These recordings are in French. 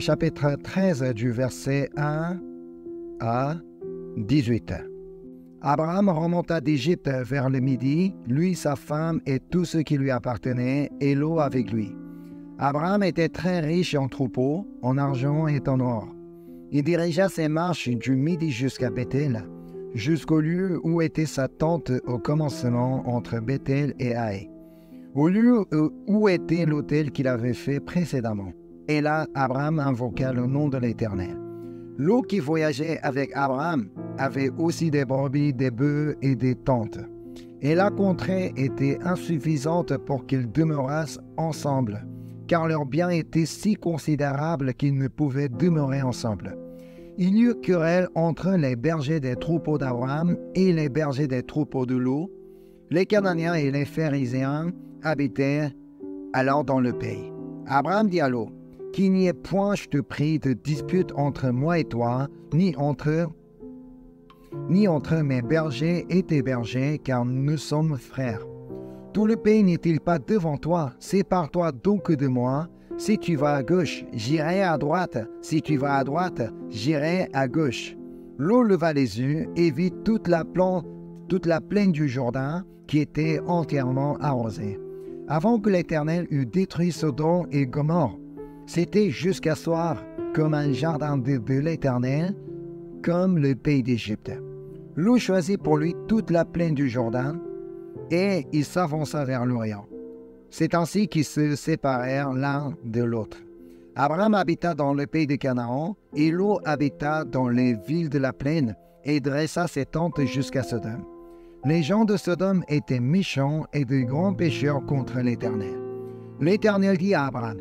chapitre 13 du verset 1 à 18. Abraham remonta d'Égypte vers le midi, lui, sa femme et tout ce qui lui appartenait, et Lot avec lui. Abraham était très riche en troupeaux, en argent et en or. Il dirigea ses marches du midi jusqu'à Bethel, jusqu'au lieu où était sa tente au commencement entre Bethel et Haï, au lieu où était l'autel qu'il avait fait précédemment. Et là, Abraham invoqua le nom de l'Éternel. Lot qui voyageait avec Abraham avait aussi des brebis, des bœufs et des tentes. Et la contrée était insuffisante pour qu'ils demeurassent ensemble, car leurs biens étaient si considérables qu'ils ne pouvaient demeurer ensemble. Il y eut querelle entre les bergers des troupeaux d'Abraham et les bergers des troupeaux de Lot. Les Cananéens et les Phérésiens habitaient alors dans le pays. Abraham dit à Lot, « Qu'il n'y ait point, je te prie, de dispute entre moi et toi, ni entre mes bergers et tes bergers, car nous sommes frères. Tout le pays n'est-il pas devant toi? Sépare-toi donc de moi. Si tu vas à gauche, j'irai à droite. Si tu vas à droite, j'irai à gauche. » Lot leva les yeux et vit toute la plaine du Jourdain qui était entièrement arrosée. Avant que l'Éternel eût détruit Sodome et Gomorrhe, c'était jusqu'à soir comme un jardin de l'Éternel, comme le pays d'Égypte. Lot choisit pour lui toute la plaine du Jourdain, et il s'avança vers l'Orient. C'est ainsi qu'ils se séparèrent l'un de l'autre. Abraham habita dans le pays de Canaan, et Lot habita dans les villes de la plaine, et dressa ses tentes jusqu'à Sodome. Les gens de Sodome étaient méchants et de grands pécheurs contre l'Éternel. L'Éternel dit à Abraham,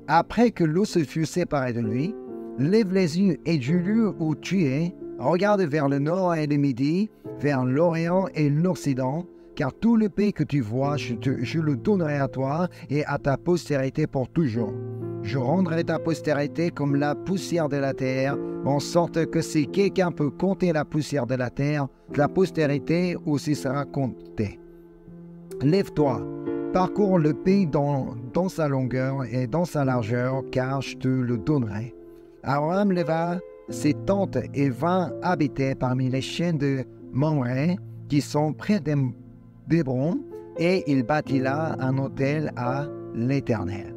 après que Lot se fut séparé de lui, « Lève les yeux et du lieu où tu es, regarde vers le nord et le midi, vers l'Orient et l'Occident, car tout le pays que tu vois, je le donnerai à toi et à ta postérité pour toujours. Je rendrai ta postérité comme la poussière de la terre, en sorte que si quelqu'un peut compter la poussière de la terre, la postérité aussi sera comptée. Lève-toi, parcours le pays dans sa longueur et dans sa largeur, car je te le donnerai. » Abraham leva ses tentes et vint habiter parmi les chaînes de Mamré, qui sont près d'Hébron, et il bâtit là un autel à l'Éternel.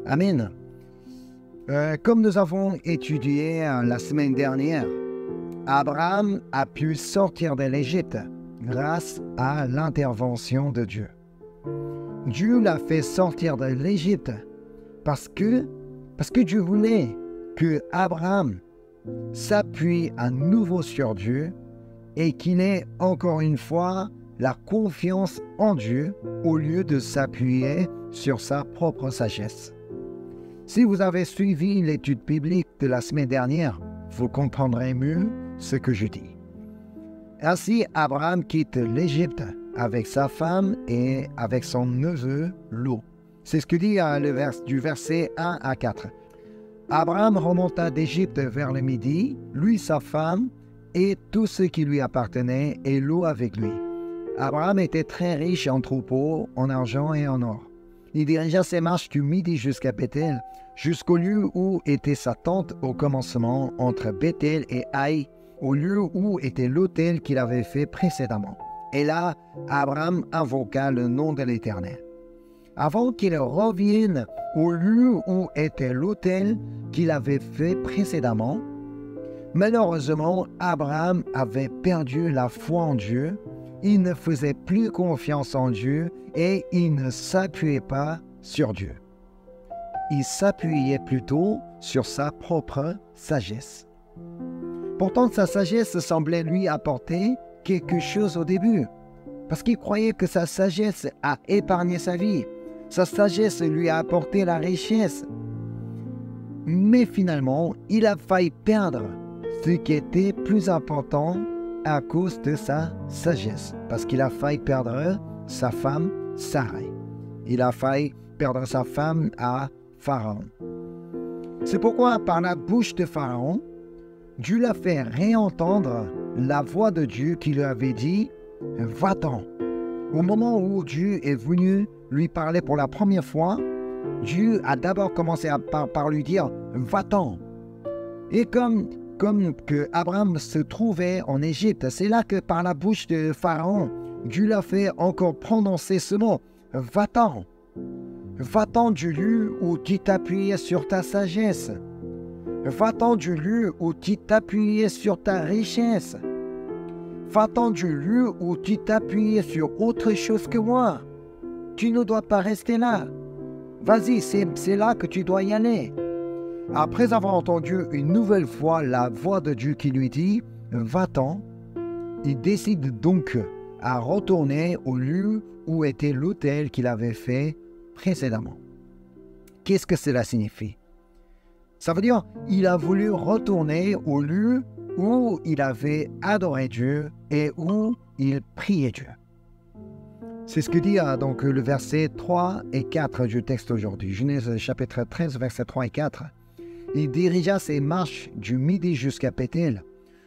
Amen. Comme nous avons étudié la semaine dernière, Abraham a pu sortir de l'Égypte grâce à l'intervention de Dieu. Dieu l'a fait sortir de l'Égypte parce que Dieu voulait que Abraham s'appuie à nouveau sur Dieu et qu'il ait encore une fois la confiance en Dieu au lieu de s'appuyer sur sa propre sagesse. Si vous avez suivi l'étude biblique de la semaine dernière, vous comprendrez mieux ce que je dis. Ainsi, Abraham quitte l'Égypte avec sa femme et avec son neveu Lot. C'est ce que dit du verset 1 à 4. Abraham remonta d'Égypte vers le midi, lui, sa femme et tout ce qui lui appartenait, et Lot avec lui. Abraham était très riche en troupeaux, en argent et en or. Il dirigea ses marches du midi jusqu'à Bethel, jusqu'au lieu où était sa tente au commencement entre Bethel et Haï, au lieu où était l'autel qu'il avait fait précédemment. Et là, Abraham invoqua le nom de l'Éternel. Avant qu'il revienne au lieu où était l'autel qu'il avait fait précédemment, malheureusement, Abraham avait perdu la foi en Dieu, il ne faisait plus confiance en Dieu et il ne s'appuyait pas sur Dieu. Il s'appuyait plutôt sur sa propre sagesse. Pourtant, sa sagesse semblait lui apporter quelque chose au début, parce qu'il croyait que sa sagesse a épargné sa vie. Sa sagesse lui a apporté la richesse. Mais finalement, il a failli perdre ce qui était plus important à cause de sa sagesse, parce qu'il a failli perdre sa femme Sarai. Il a failli perdre sa femme à Pharaon. C'est pourquoi, par la bouche de Pharaon, Dieu l'a fait réentendre la voix de Dieu qui lui avait dit « Va-t'en ». Au moment où Dieu est venu lui parler pour la première fois, Dieu a d'abord commencé par lui dire « va-t'en. Et comme que Abraham se trouvait en Égypte, c'est là que par la bouche de Pharaon, Dieu l'a fait encore prononcer ce mot, va-t'en. Va-t'en du lieu où tu t'appuyais sur ta sagesse. Va-t'en du lieu où tu t'appuyais sur ta richesse. Va-t'en du lieu où tu t'appuyais sur autre chose que moi. Tu ne dois pas rester là. Vas-y, c'est là que tu dois y aller. Après avoir entendu une nouvelle fois la voix de Dieu qui lui dit « Va-t'en », il décide donc à retourner au lieu où était l'autel qu'il avait fait précédemment. Qu'est-ce que cela signifie? Ça veut dire qu'il a voulu retourner au lieu où il avait adoré Dieu et où il priait Dieu. C'est ce que dit donc le verset 3 et 4 du texte aujourd'hui. Genèse chapitre 13, versets 3 et 4. Il dirigea ses marches du midi jusqu'à Béthel,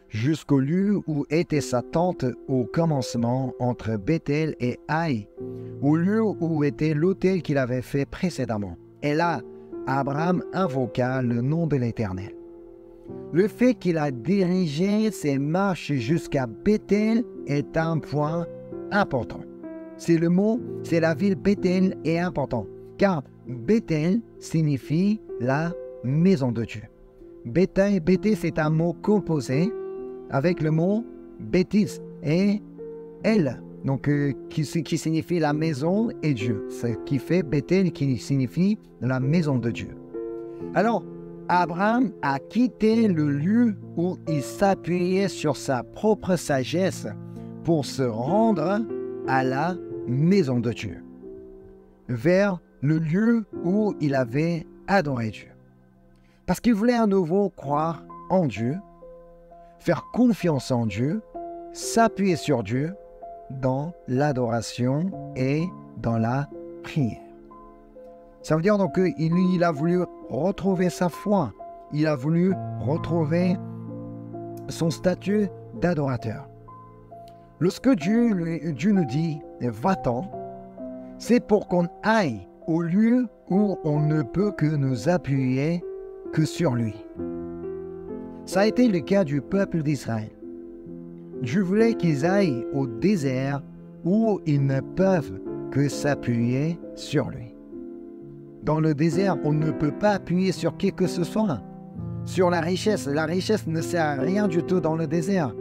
jusqu'au lieu où était sa tente au commencement entre Béthel et Haï, au lieu où était l'autel qu'il avait fait précédemment. Et là, Abraham invoqua le nom de l'Éternel. Le fait qu'il a dirigé ses marches jusqu'à Béthel est un point important. C'est la ville Béthel est important, car Béthel signifie la maison de Dieu. Béthel, c'est un mot composé avec le mot bêtise et elle, donc qui signifie la maison et Dieu. Ce qui fait Béthel qui signifie la maison de Dieu. Alors, Abraham a quitté le lieu où il s'appuyait sur sa propre sagesse pour se rendre à la maison de Dieu, vers le lieu où il avait adoré Dieu. Parce qu'il voulait à nouveau croire en Dieu, faire confiance en Dieu, s'appuyer sur Dieu dans l'adoration et dans la prière. Ça veut dire donc qu'il a voulu retrouver sa foi, il a voulu retrouver son statut d'adorateur. Lorsque Dieu nous dit « va-t'en », c'est pour qu'on aille au lieu où on ne peut que nous appuyer que sur lui. Ça a été le cas du peuple d'Israël. Dieu voulait qu'ils aillent au désert où ils ne peuvent que s'appuyer sur lui. Dans le désert, on ne peut pas appuyer sur qui que ce soit. Sur la richesse ne sert à rien du tout dans le désert.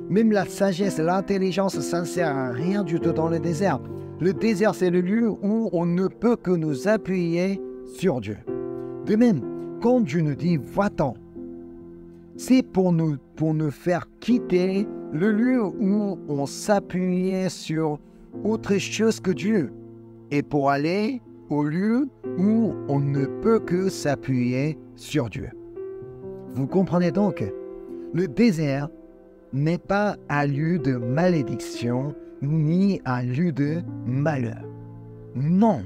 Même la sagesse, l'intelligence, ça ne sert à rien du tout dans le désert. Le désert, c'est le lieu où on ne peut que nous appuyer sur Dieu. De même, quand Dieu nous dit « va-t'en », c'est pour nous faire quitter le lieu où on s'appuyait sur autre chose que Dieu et pour aller au lieu où on ne peut que s'appuyer sur Dieu. Vous comprenez donc, le désert n'est pas un lieu de malédiction ni un lieu de malheur. Non,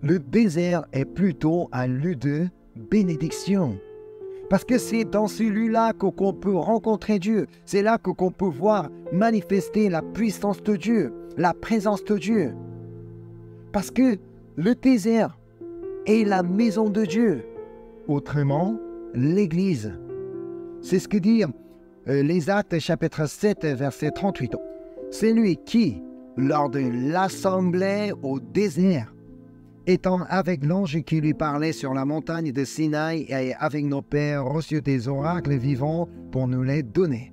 le désert est plutôt un lieu de bénédiction. Parce que c'est dans celui-là qu'on peut rencontrer Dieu. C'est là qu'on peut voir manifester la puissance de Dieu, la présence de Dieu. Parce que le désert est la maison de Dieu. Autrement, l'Église. C'est ce que dit les Actes chapitre 7, verset 38. C'est lui qui, lors de l'assemblée au désert, étant avec l'ange qui lui parlait sur la montagne de Sinaï et avec nos pères reçu des oracles vivants pour nous les donner.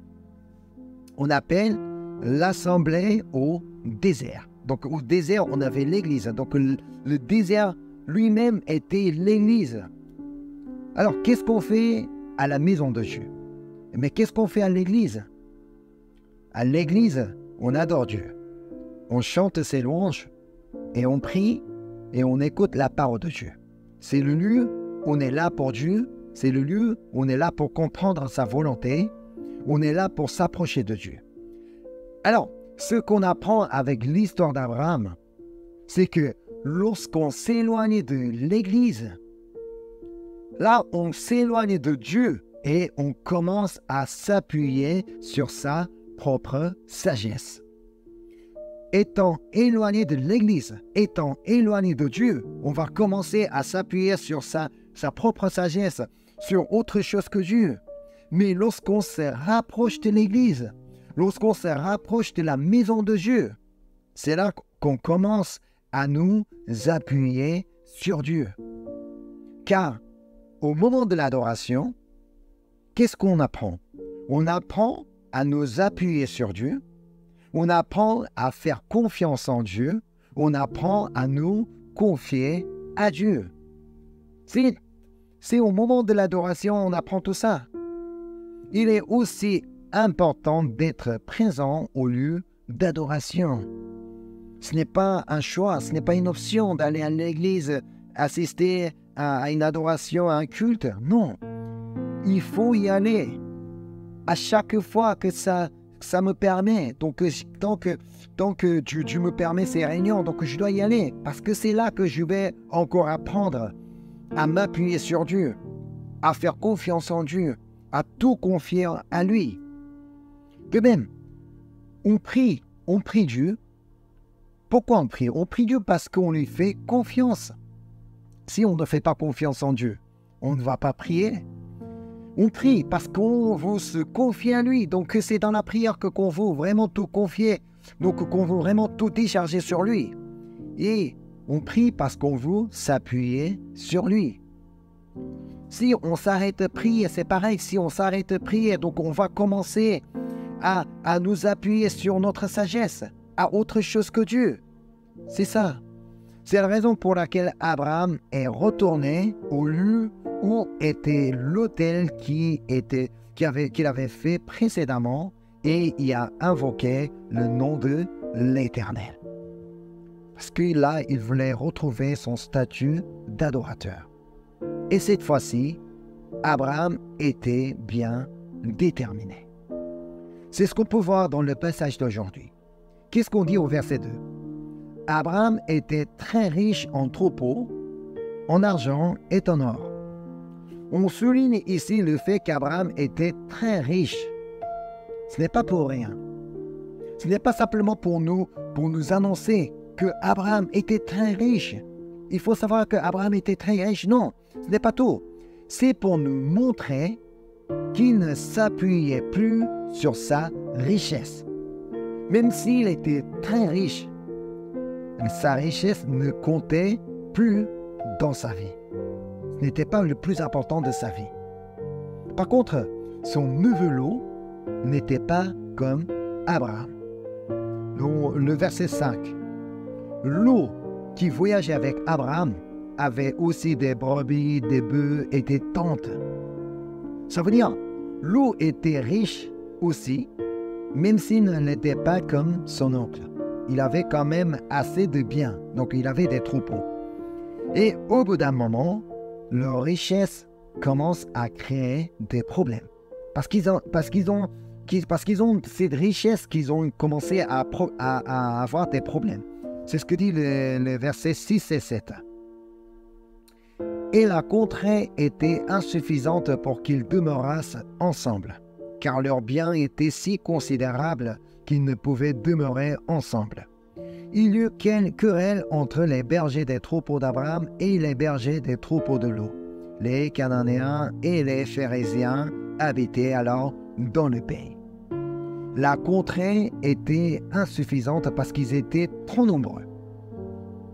On appelle l'assemblée au désert. Donc au désert, on avait l'Église. Donc le désert lui-même était l'Église. Alors qu'est-ce qu'on fait à la maison de Dieu? Mais qu'est-ce qu'on fait à l'Église? À l'Église, on adore Dieu. On chante ses louanges et on prie et on écoute la parole de Dieu. C'est le lieu où on est là pour Dieu. C'est le lieu où on est là pour comprendre sa volonté. On est là pour s'approcher de Dieu. Alors, ce qu'on apprend avec l'histoire d'Abraham, c'est que lorsqu'on s'éloigne de l'Église, là, on s'éloigne de Dieu et on commence à s'appuyer sur sa propre sagesse. Étant éloigné de l'Église, étant éloigné de Dieu, on va commencer à s'appuyer sur sa propre sagesse, sur autre chose que Dieu. Mais lorsqu'on se rapproche de l'Église, lorsqu'on se rapproche de la maison de Dieu, c'est là qu'on commence à nous appuyer sur Dieu. Car au moment de l'adoration, qu'est-ce qu'on apprend? On apprend à nous appuyer sur Dieu, on apprend à faire confiance en Dieu, on apprend à nous confier à Dieu. C'est au moment de l'adoration on apprend tout ça. Il est aussi important d'être présent au lieu d'adoration. Ce n'est pas un choix, ce n'est pas une option d'aller à l'église, assister à une adoration, à un culte. Non, il faut y aller. À chaque fois que ça me permet, donc tant que Dieu me permet ces réunions, donc je dois y aller, parce que c'est là que je vais encore apprendre à m'appuyer sur Dieu, à faire confiance en Dieu, à tout confier à lui. De même, on prie Dieu. Pourquoi on prie? On prie Dieu parce qu'on lui fait confiance. Si on ne fait pas confiance en Dieu, on ne va pas prier. On prie parce qu'on veut se confier à lui. Donc c'est dans la prière qu'on veut vraiment tout confier. Donc qu'on veut vraiment tout décharger sur lui. Et on prie parce qu'on veut s'appuyer sur lui. Si on s'arrête de prier, c'est pareil. Si on s'arrête de prier, donc on va commencer à nous appuyer sur notre sagesse, à autre chose que Dieu. C'est ça. C'est la raison pour laquelle Abraham est retourné au lieu où était l'autel qu'il avait fait précédemment et il a invoqué le nom de l'Éternel. Parce que là, il voulait retrouver son statut d'adorateur. Et cette fois-ci, Abraham était bien déterminé. C'est ce qu'on peut voir dans le passage d'aujourd'hui. Qu'est-ce qu'on dit au verset 2? Abraham était très riche en troupeaux, en argent et en or. On souligne ici le fait qu'Abraham était très riche. Ce n'est pas pour rien. Ce n'est pas simplement pour nous annoncer que Abraham était très riche. Il faut savoir que Abraham était très riche. Non, ce n'est pas tout. C'est pour nous montrer qu'il ne s'appuyait plus sur sa richesse. Même s'il était très riche, sa richesse ne comptait plus dans sa vie. Ce n'était pas le plus important de sa vie. Par contre, son neveu Lot n'était pas comme Abraham. Le verset 5. Lot, qui voyageait avec Abraham, avait aussi des brebis, des bœufs et des tentes. Ça veut dire, Lot était riche aussi, même s'il ne l'était pas comme son oncle. Il avait quand même assez de biens, donc il avait des troupeaux. Et au bout d'un moment, leur richesse commence à créer des problèmes. Parce qu'ils ont cette richesse qu'ils ont commencé à avoir des problèmes. C'est ce que dit le verset 6 et 7. Et la contrée était insuffisante pour qu'ils demeurassent ensemble, car leurs biens étaient si considérables qu'ils ne pouvaient demeurer ensemble. Il y eut querelle entre les bergers des troupeaux d'Abraham et les bergers des troupeaux de Lot. Les Cananéens et les Phéréziens habitaient alors dans le pays. La contrée était insuffisante parce qu'ils étaient trop nombreux.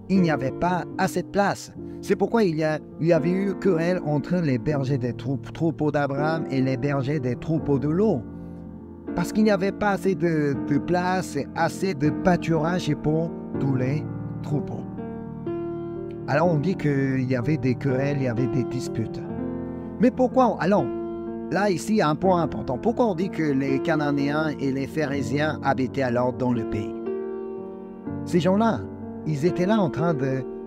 Il n'y avait pas assez de place. C'est pourquoi il y avait eu querelle entre les bergers des troupeaux d'Abraham et les bergers des troupeaux de Lot. Parce qu'il n'y avait pas assez de place et assez de pâturage pour tous les troupeaux. Alors on dit qu'il y avait des querelles, il y avait des disputes. Mais pourquoi? Alors, là ici, il y a un point important. Pourquoi on dit que les Cananéens et les Phéréziens habitaient alors dans le pays? Ces gens-là, ils étaient là en train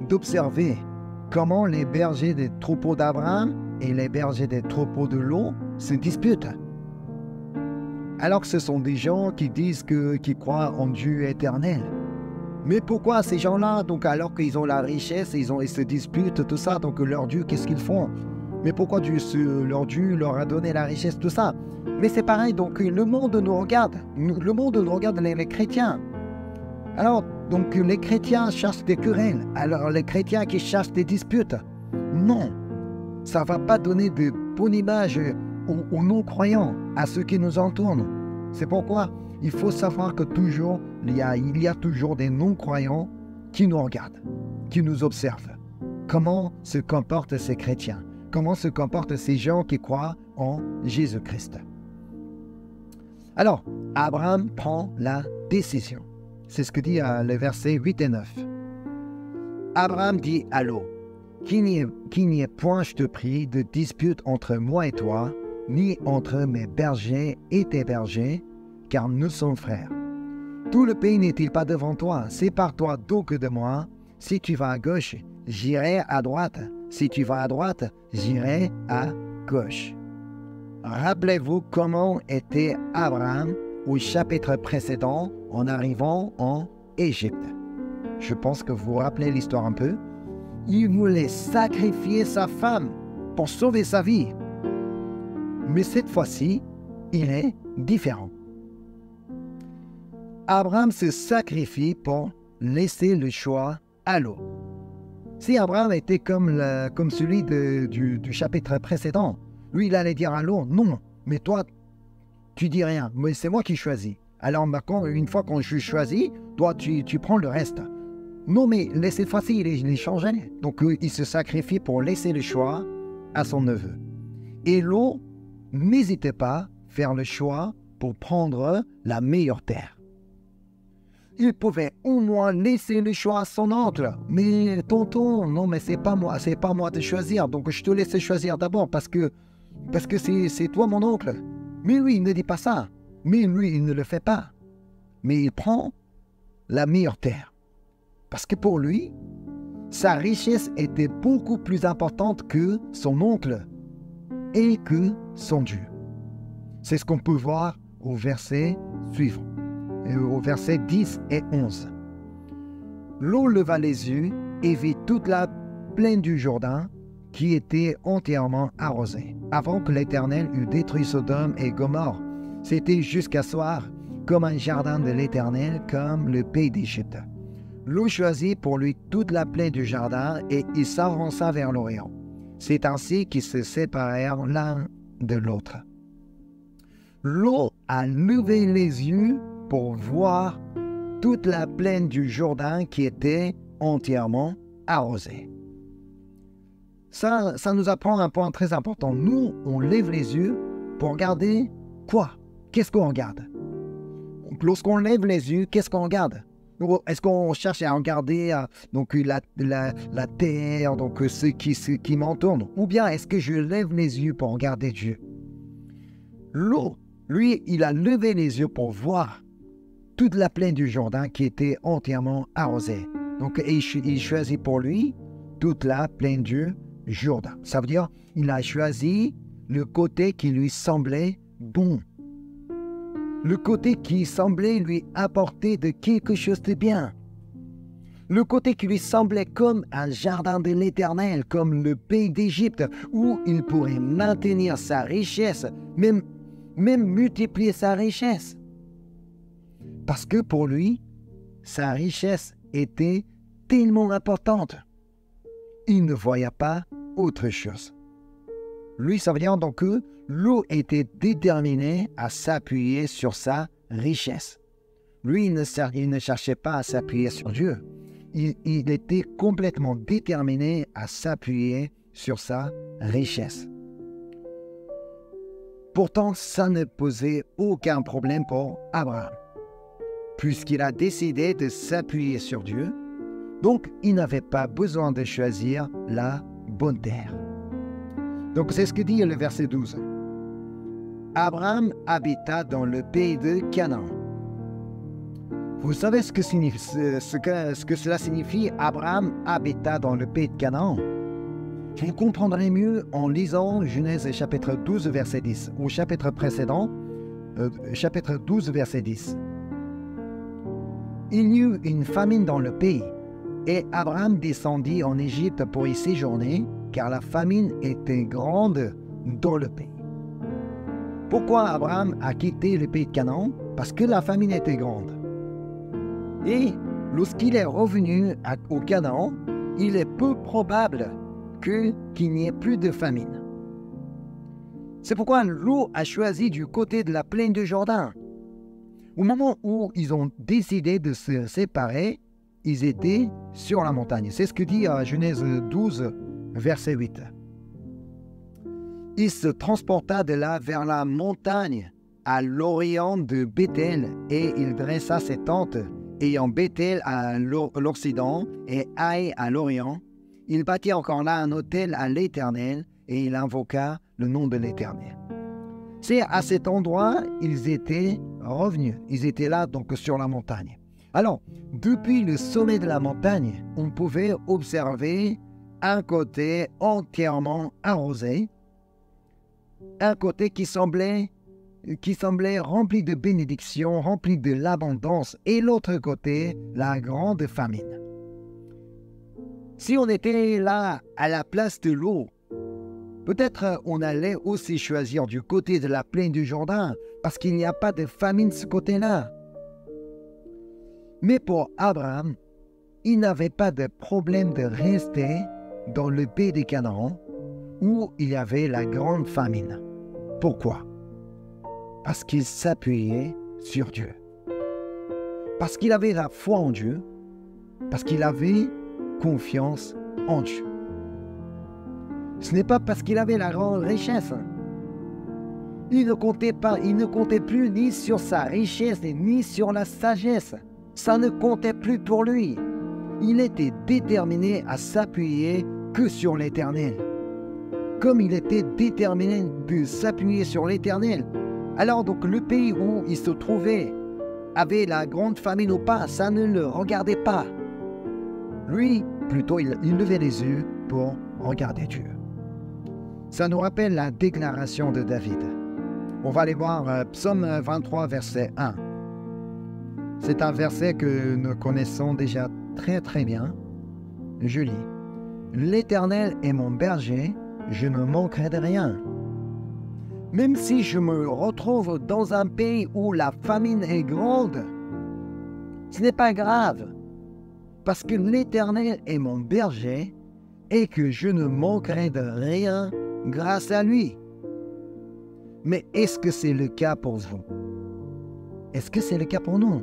d'observer comment les bergers des troupeaux d'Abraham et les bergers des troupeaux de Lot se disputent. Alors que ce sont des gens qui disent qu'ils croient en Dieu éternel. Mais pourquoi ces gens-là, donc alors qu'ils ont la richesse, ils se disputent, tout ça, donc leur Dieu, qu'est-ce qu'ils font? Mais pourquoi leur Dieu leur a donné la richesse, tout ça? Mais c'est pareil, donc le monde nous regarde. Le monde nous regarde, les chrétiens. Alors, donc les chrétiens cherchent des querelles. Alors les chrétiens qui cherchent des disputes. Non. Ça ne va pas donner de bonne image aux non-croyants, à ceux qui nous entourent. C'est pourquoi il faut savoir que toujours, il y a toujours des non-croyants qui nous regardent, qui nous observent. Comment se comportent ces chrétiens? Comment se comportent ces gens qui croient en Jésus-Christ? Alors, Abraham prend la décision. C'est ce que dit le verset 8 et 9. Abraham dit à Lot, qu'il n'y ait point, je te prie, de dispute entre moi et toi, ni entre mes bergers et tes bergers, car nous sommes frères. Tout le pays n'est-il pas devant toi? Sépare-toi donc de moi. Si tu vas à gauche, j'irai à droite. Si tu vas à droite, j'irai à gauche. Rappelez-vous comment était Abraham au chapitre précédent en arrivant en Égypte. Je pense que vous vous rappelez l'histoire un peu. Il voulait sacrifier sa femme pour sauver sa vie. Mais cette fois-ci, il est différent. Abraham se sacrifie pour laisser le choix à Lot. Si Abraham était comme celui du chapitre précédent, lui, il allait dire à Lot, non, mais toi, tu dis rien, mais c'est moi qui choisis. Alors, une fois qu'on choisit, toi, tu prends le reste. Non, mais cette fois-ci, il changeait. Donc, il se sacrifie pour laisser le choix à son neveu. Et Lot n'hésitait pas à faire le choix pour prendre la meilleure terre. Il pouvait au moins laisser le choix à son oncle. Mais tonton, non, mais c'est pas moi de choisir. Donc, je te laisse choisir d'abord parce que c'est toi mon oncle. Mais lui, il ne dit pas ça. Mais lui, il ne le fait pas. Mais il prend la meilleure terre. Parce que pour lui, sa richesse était beaucoup plus importante que son oncle et que son Dieu. C'est ce qu'on peut voir au verset suivant, au verset 10 et 11. Lot leva les yeux et vit toute la plaine du Jourdain qui était entièrement arrosée, avant que l'Éternel eût détruit Sodome et Gomorrhe. C'était jusqu'à soir comme un jardin de l'Éternel, comme le pays d'Égypte. Lot choisit pour lui toute la plaine du jardin et il s'avança vers l'Orient. C'est ainsi qu'ils se séparèrent l'un de l'autre. Lot a levé les yeux pour voir toute la plaine du Jourdain qui était entièrement arrosée. Ça nous apprend un point très important. Nous, on lève les yeux pour regarder quoi? Qu'est-ce qu'on regarde? Lorsqu'on lève les yeux, qu'est-ce qu'on regarde? Est-ce qu'on cherche à regarder la terre, donc ce qui m'entoure? Ou bien est-ce que je lève les yeux pour regarder Dieu? Lot, lui, il a levé les yeux pour voir toute la plaine du Jourdain qui était entièrement arrosée. Donc, il choisit pour lui toute la plaine du Jourdain. Ça veut dire il a choisi le côté qui lui semblait bon. Le côté qui semblait lui apporter de quelque chose de bien. Le côté qui lui semblait comme un jardin de l'Éternel, comme le pays d'Égypte, où il pourrait maintenir sa richesse, même multiplier sa richesse. Parce que pour lui, sa richesse était tellement importante. Il ne voyait pas autre chose. Lui, ça veut dire donc que Lot était déterminé à s'appuyer sur sa richesse. Lui, il ne cherchait pas à s'appuyer sur Dieu. Il était complètement déterminé à s'appuyer sur sa richesse. Pourtant, ça ne posait aucun problème pour Abraham, puisqu'il a décidé de s'appuyer sur Dieu. Donc, il n'avait pas besoin de choisir la bonne terre. Donc, c'est ce que dit le verset 12. Abraham habita dans le pays de Canaan. Vous savez ce que cela signifie, Abraham habita dans le pays de Canaan? Vous comprendrez mieux en lisant Genèse chapitre 12, verset 10, au chapitre précédent, chapitre 12, verset 10. Il y eut une famine dans le pays, et Abraham descendit en Égypte pour y séjourner, car la famine était grande dans le pays. Pourquoi Abraham a quitté le pays de Canaan? Parce que la famine était grande. Et lorsqu'il est revenu au Canaan, il est peu probable qu'il n'y ait plus de famine. C'est pourquoi Lot a choisi du côté de la plaine du Jourdain. Au moment où ils ont décidé de se séparer, ils étaient sur la montagne. C'est ce que dit Genèse 12, verset 8. Il se transporta de là vers la montagne à l'orient de Béthel, et il dressa ses tentes, ayant Béthel à l'occident et Haï à l'orient. Il bâtit encore là un autel à l'Éternel, et il invoqua le nom de l'Éternel. C'est à cet endroit ils étaient revenus. Ils étaient là donc sur la montagne. Alors, depuis le sommet de la montagne, on pouvait observer un côté entièrement arrosé, un côté qui semblait rempli de bénédictions, rempli de l'abondance, et l'autre côté, la grande famine. Si on était là à la place de l'eau, peut-être on allait aussi choisir du côté de la plaine du Jourdain, parce qu'il n'y a pas de famine de ce côté-là. Mais pour Abraham, il n'avait pas de problème de rester dans le pays de Canaan, où il y avait la grande famine. Pourquoi? Parce qu'il s'appuyait sur Dieu. Parce qu'il avait la foi en Dieu, parce qu'il avait confiance en Dieu. Ce n'est pas parce qu'il avait la grande richesse. Il ne comptait plus ni sur sa richesse ni sur la sagesse. Ça ne comptait plus pour lui. Il était déterminé à s'appuyer que sur l'Éternel. Comme il était déterminé de s'appuyer sur l'Éternel, alors donc le pays où il se trouvait avait la grande famine ou pas, ça ne le regardait pas. Lui, plutôt, il levait les yeux pour regarder Dieu. Ça nous rappelle la déclaration de David. On va aller voir Psaume 23, verset 1. C'est un verset que nous connaissons déjà très très bien. Je lis. « L'Éternel est mon berger, je ne manquerai de rien. Même si je me retrouve dans un pays où la famine est grande, ce n'est pas grave, parce que l'Éternel est mon berger et que je ne manquerai de rien grâce à lui. » Mais est-ce que c'est le cas pour vous? Est-ce que c'est le cas pour nous?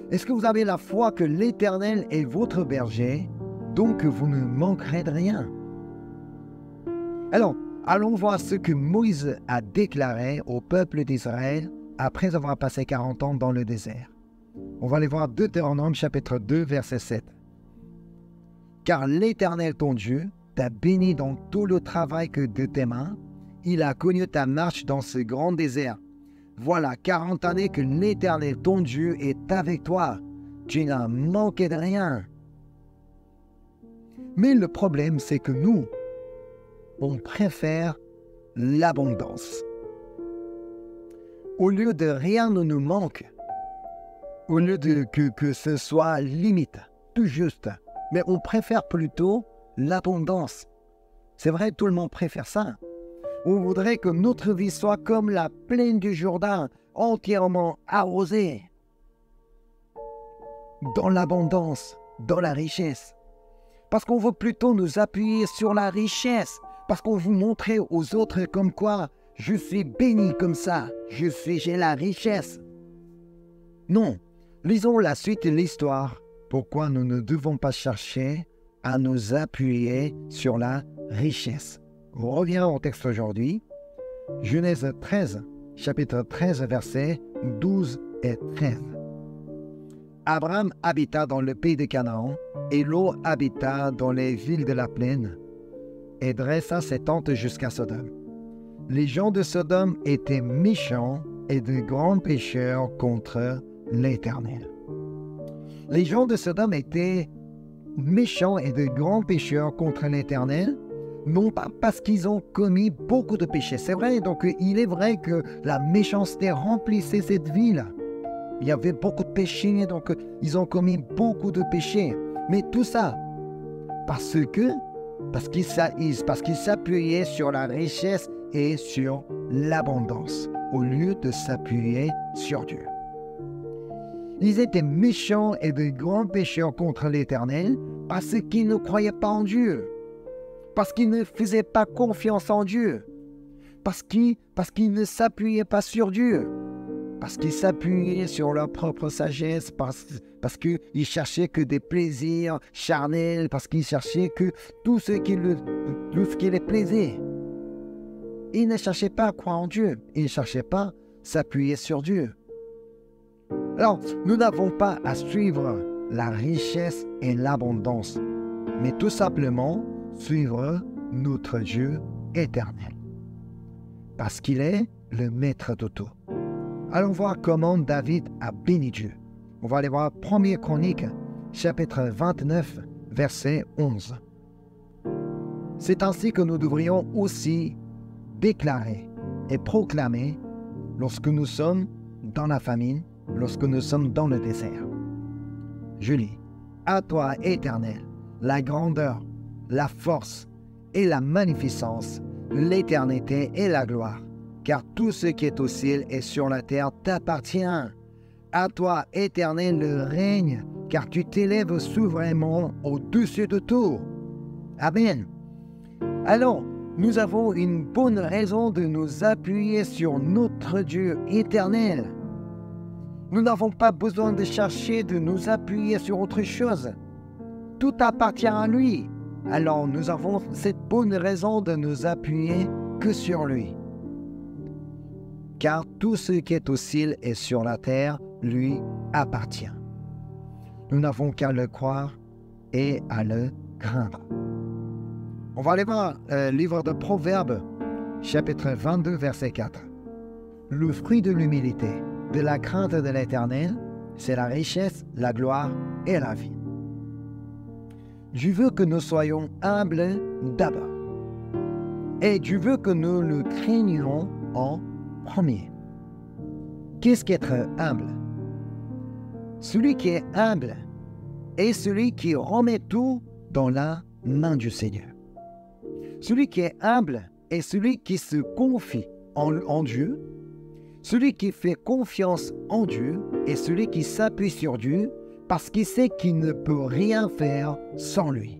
Est-ce que vous avez la foi que l'Éternel est votre berger, donc vous ne manquerez de rien? Alors, allons voir ce que Moïse a déclaré au peuple d'Israël après avoir passé 40 ans dans le désert. On va aller voir Deutéronome chapitre 2, verset 7. « Car l'Éternel ton Dieu t'a béni dans tout le travail que de tes mains, il a connu ta marche dans ce grand désert. Voilà 40 années que l'Éternel ton Dieu est avec toi. Tu n'as manqué de rien. » Mais le problème, c'est que nous, on préfère l'abondance. Au lieu de rien ne nous manque, au lieu de que ce soit limite, tout juste, mais on préfère plutôt l'abondance. C'est vrai, tout le monde préfère ça. On voudrait que notre vie soit comme la plaine du Jourdain, entièrement arrosée, dans l'abondance, dans la richesse. Parce qu'on veut plutôt nous appuyer sur la richesse, parce qu'on veut montrer aux autres comme quoi je suis béni comme ça, j'ai la richesse. Non, lisons la suite de l'histoire. Pourquoi nous ne devons pas chercher à nous appuyer sur la richesse. Revenons au texte aujourd'hui. Genèse 13, chapitre 13, versets 12 et 13. Abraham habita dans le pays de Canaan, et Lot habita dans les villes de la plaine, et dressa ses tentes jusqu'à Sodome. Les gens de Sodome étaient méchants et de grands pécheurs contre l'Éternel. Les gens de Sodome étaient méchants et de grands pécheurs contre l'Éternel, non pas parce qu'ils ont commis beaucoup de péchés. C'est vrai, donc il est vrai que la méchanceté remplissait cette ville. Il y avait beaucoup de péchés, donc ils ont commis beaucoup de péchés. Mais tout ça, parce qu'ils s'appuyaient sur la richesse et sur l'abondance, au lieu de s'appuyer sur Dieu. Ils étaient méchants et de grands pécheurs contre l'Éternel parce qu'ils ne croyaient pas en Dieu. parce qu'il ne faisait pas confiance en Dieu, parce qu'il ne s'appuyait pas sur Dieu, parce qu'ils s'appuyaient sur leur propre sagesse, parce qu'ils cherchaient que des plaisirs charnels, parce qu'ils cherchaient que tout ce qui les plaisait. Ils ne cherchaient pas à croire en Dieu, ils ne cherchaient pas à s'appuyer sur Dieu. Alors, nous n'avons pas à suivre la richesse et l'abondance, mais tout simplement suivre notre Dieu éternel, parce qu'il est le maître de tout. Allons voir comment David a béni Dieu. On va aller voir 1er Chronique, chapitre 29, verset 11. C'est ainsi que nous devrions aussi déclarer et proclamer lorsque nous sommes dans la famine, lorsque nous sommes dans le désert. Je lis. À toi, Éternel, la grandeur, la force et la magnificence, l'éternité et la gloire, car tout ce qui est au ciel et sur la terre t'appartient. À toi, Éternel, le règne, car tu t'élèves souverainement au-dessus de tout. Amen. Alors, nous avons une bonne raison de nous appuyer sur notre Dieu éternel. Nous n'avons pas besoin de chercher de nous appuyer sur autre chose. Tout appartient à lui. Alors, nous avons cette bonne raison de nous appuyer que sur lui. Car tout ce qui est au ciel et sur la terre lui appartient. Nous n'avons qu'à le croire et à le craindre. On va aller voir le livre de Proverbes, chapitre 22, verset 4. Le fruit de l'humilité, de la crainte de l'Éternel, c'est la richesse, la gloire et la vie. Dieu veut que nous soyons humbles d'abord. Et Dieu veut que nous le craignions en premier. Qu'est-ce qu'être humble? Celui qui est humble est celui qui remet tout dans la main du Seigneur. Celui qui est humble est celui qui se confie en Dieu. Celui qui fait confiance en Dieu est celui qui s'appuie sur Dieu parce qu'il sait qu'il ne peut rien faire sans lui.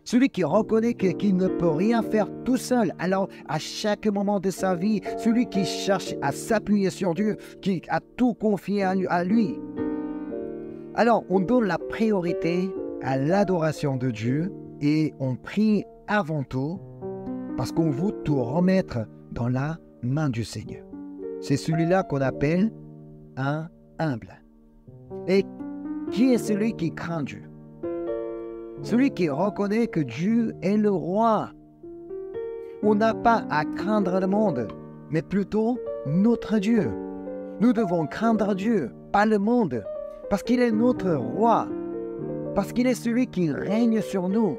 Celui qui reconnaît qu'il ne peut rien faire tout seul, alors à chaque moment de sa vie, celui qui cherche à s'appuyer sur Dieu, qui a tout confié à lui. Alors on donne la priorité à l'adoration de Dieu et on prie avant tout parce qu'on veut tout remettre dans la main du Seigneur. C'est celui-là qu'on appelle un humble. Et qui est celui qui craint Dieu? Celui qui reconnaît que Dieu est le roi. On n'a pas à craindre le monde, mais plutôt notre Dieu. Nous devons craindre Dieu, pas le monde, parce qu'il est notre roi, parce qu'il est celui qui règne sur nous,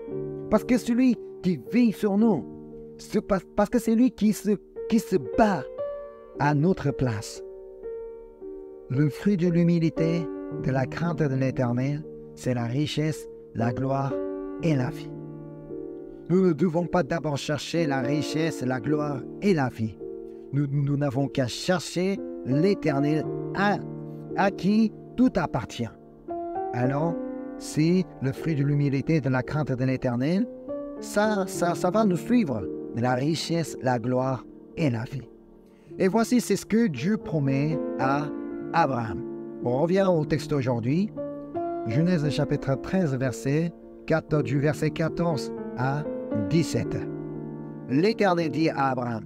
parce que c'est celui qui vit sur nous, parce que c'est lui qui se bat à notre place. Le fruit de l'humilité, de la crainte de l'Éternel, c'est la richesse, la gloire et la vie. Nous ne devons pas d'abord chercher la richesse, la gloire et la vie. Nous n'avons qu'à chercher l'Éternel à qui tout appartient. Alors, c'est le fruit de l'humilité, de la crainte de l'Éternel. Ça va nous suivre. La richesse, la gloire et la vie. Et voici, c'est ce que Dieu promet à Abraham. On revient au texte aujourd'hui. Genèse chapitre 13, du verset 14 à 17. L'Éternel dit à Abraham,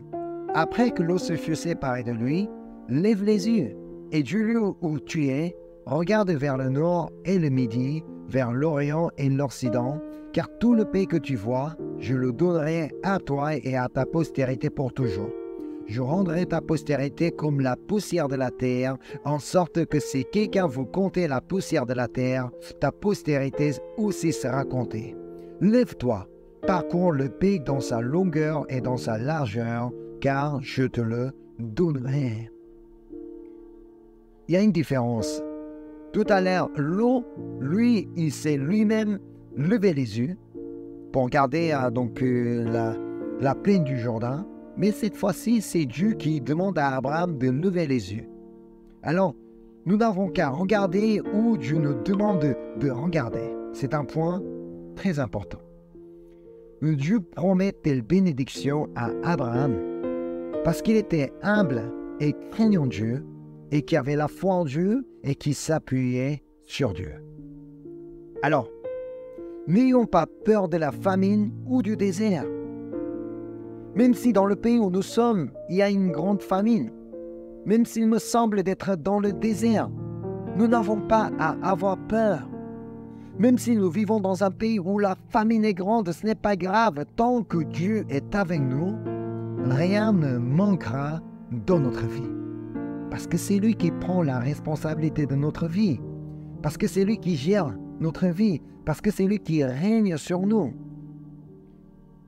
après que l'eau se fut séparée de lui, lève les yeux, et du lieu où tu es, regarde vers le nord et le midi, vers l'orient et l'occident, car tout le pays que tu vois, je le donnerai à toi et à ta postérité pour toujours. Je rendrai ta postérité comme la poussière de la terre, en sorte que si quelqu'un veut compter la poussière de la terre, ta postérité aussi sera comptée. Lève-toi, parcours le pays dans sa longueur et dans sa largeur, car je te le donnerai. Il y a une différence. Tout à l'heure, l'eau, lui, il s'est lui-même levé les yeux pour regarder la plaine du Jourdain. Mais cette fois-ci, c'est Dieu qui demande à Abraham de lever les yeux. Alors, nous n'avons qu'à regarder où Dieu nous demande de regarder. C'est un point très important. Dieu promet telle bénédiction à Abraham parce qu'il était humble et craignant Dieu et qui avait la foi en Dieu et qui s'appuyait sur Dieu. Alors, n'ayons pas peur de la famine ou du désert. Même si dans le pays où nous sommes, il y a une grande famine, même s'il me semble d'être dans le désert, nous n'avons pas à avoir peur. Même si nous vivons dans un pays où la famine est grande, ce n'est pas grave. Tant que Dieu est avec nous, rien ne manquera dans notre vie. Parce que c'est lui qui prend la responsabilité de notre vie. Parce que c'est lui qui gère notre vie. Parce que c'est lui qui règne sur nous.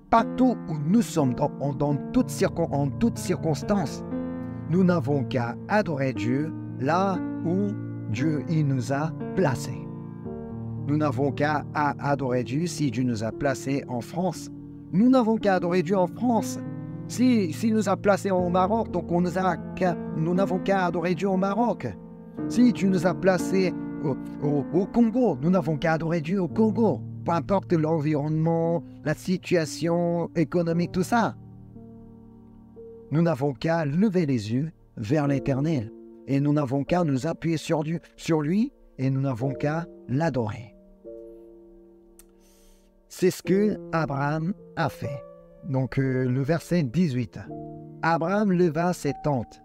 Partout où nous sommes, en toutes circonstances, nous n'avons qu'à adorer Dieu là où Dieu il nous a placés. Nous n'avons qu'à adorer Dieu si Dieu nous a placés en France. Nous n'avons qu'à adorer Dieu en France. S'il nous a placés au Maroc, donc nous n'avons qu'à adorer Dieu au Maroc. Si Dieu nous a placés au Congo, nous n'avons qu'à adorer Dieu au Congo. Peu importe l'environnement, la situation économique, tout ça. Nous n'avons qu'à lever les yeux vers l'Éternel. Et nous n'avons qu'à nous appuyer sur lui et nous n'avons qu'à l'adorer. C'est ce que Abraham a fait. Donc le verset 18. Abraham leva ses tentes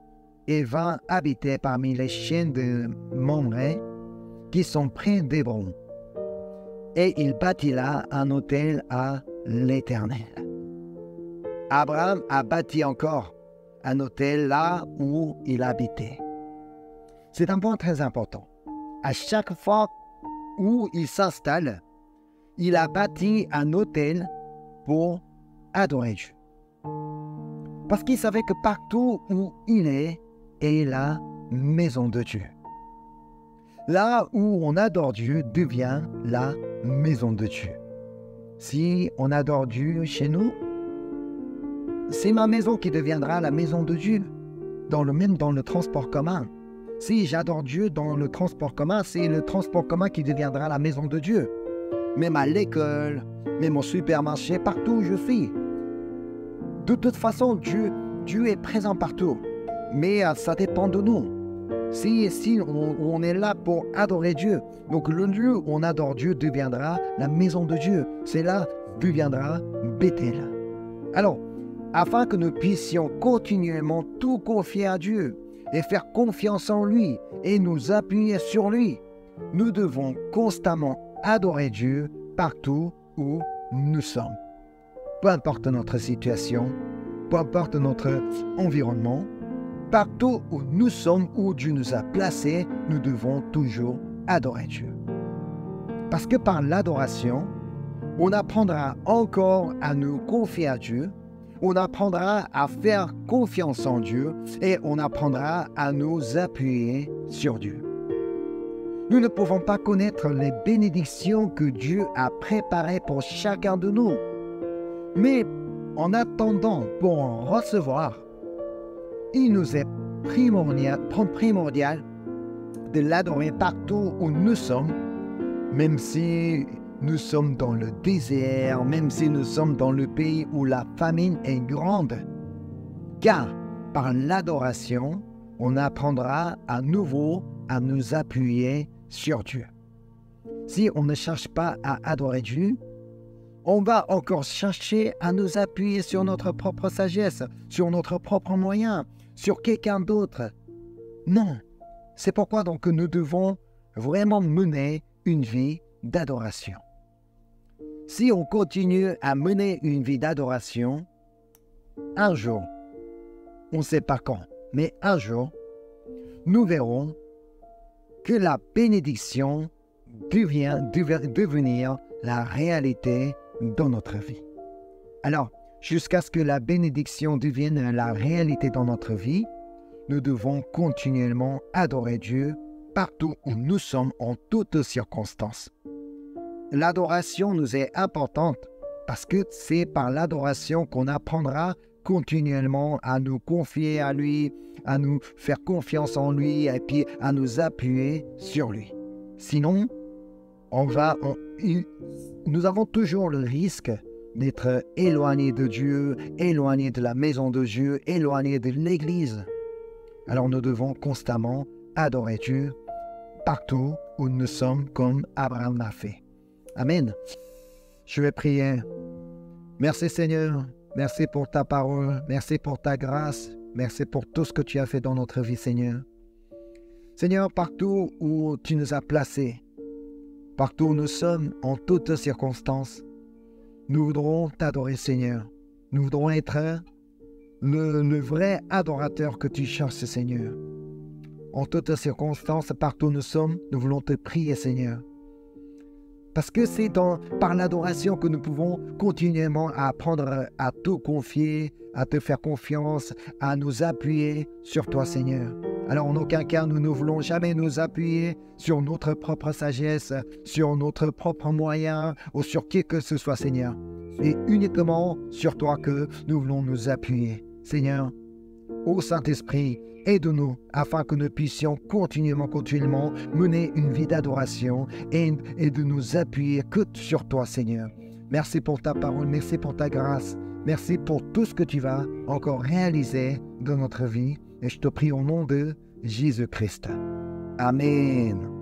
et vint habiter parmi les chaînes de Mamré qui sont près d'Hébron. Et il bâtit là un autel à l'Éternel. Abraham a bâti encore un autel là où il habitait. C'est un point très important. À chaque fois où il s'installe, il a bâti un autel pour adorer Dieu. Parce qu'il savait que partout où il est la maison de Dieu. Là où on adore Dieu devient la maison de Dieu. Si on adore Dieu chez nous, c'est ma maison qui deviendra la maison de Dieu. Même dans le transport commun. Si j'adore Dieu dans le transport commun, c'est le transport commun qui deviendra la maison de Dieu. Même à l'école, même au supermarché, partout où je suis. De toute façon, Dieu est présent partout. Mais ça dépend de nous. Si on est là pour adorer Dieu, donc le lieu où on adore Dieu deviendra la maison de Dieu. C'est là deviendra Bethel. Alors, afin que nous puissions continuellement tout confier à Dieu et faire confiance en lui et nous appuyer sur lui, nous devons constamment adorer Dieu partout où nous sommes. Peu importe notre situation, peu importe notre environnement, partout où nous sommes, où Dieu nous a placés, nous devons toujours adorer Dieu. Parce que par l'adoration, on apprendra encore à nous confier à Dieu, on apprendra à faire confiance en Dieu et on apprendra à nous appuyer sur Dieu. Nous ne pouvons pas connaître les bénédictions que Dieu a préparées pour chacun de nous. Mais en attendant pour en recevoir, il nous est primordial de l'adorer partout où nous sommes, même si nous sommes dans le désert, même si nous sommes dans le pays où la famine est grande. Car par l'adoration, on apprendra à nouveau à nous appuyer sur Dieu. Si on ne cherche pas à adorer Dieu, on va encore chercher à nous appuyer sur notre propre sagesse, sur notre propre moyen, sur quelqu'un d'autre. Non, c'est pourquoi donc nous devons vraiment mener une vie d'adoration. Si on continue à mener une vie d'adoration, un jour, on ne sait pas quand, mais un jour, nous verrons que la bénédiction devenir la réalité dans notre vie. Alors, jusqu'à ce que la bénédiction devienne la réalité dans notre vie, nous devons continuellement adorer Dieu partout où nous sommes en toutes circonstances. L'adoration nous est importante parce que c'est par l'adoration qu'on apprendra continuellement à nous confier à lui, à nous faire confiance en lui et puis à nous appuyer sur lui. Sinon, nous avons toujours le risque d'être éloignés de Dieu, éloignés de la maison de Dieu, éloignés de l'Église. Alors nous devons constamment adorer Dieu partout où nous sommes comme Abraham l'a fait. Amen. Je vais prier. Merci Seigneur. Merci pour ta parole. Merci pour ta grâce. Merci pour tout ce que tu as fait dans notre vie, Seigneur. Seigneur, partout où tu nous as placés, partout où nous sommes, en toutes circonstances, nous voudrons t'adorer, Seigneur. Nous voudrons être le vrai adorateur que tu cherches, Seigneur. En toutes circonstances, partout où nous sommes, nous voulons te prier, Seigneur. Parce que c'est par l'adoration que nous pouvons continuellement apprendre à te confier, à te faire confiance, à nous appuyer sur toi, Seigneur. Alors en aucun cas, nous ne voulons jamais nous appuyer sur notre propre sagesse, sur notre propre moyen ou sur qui que ce soit, Seigneur. C'est uniquement sur toi que nous voulons nous appuyer. Seigneur, ô Saint-Esprit, aide-nous afin que nous puissions continuellement mener une vie d'adoration et de nous appuyer que sur toi, Seigneur. Merci pour ta parole, merci pour ta grâce, merci pour tout ce que tu vas encore réaliser dans notre vie. Et je te prie au nom de Jésus-Christ. Amen.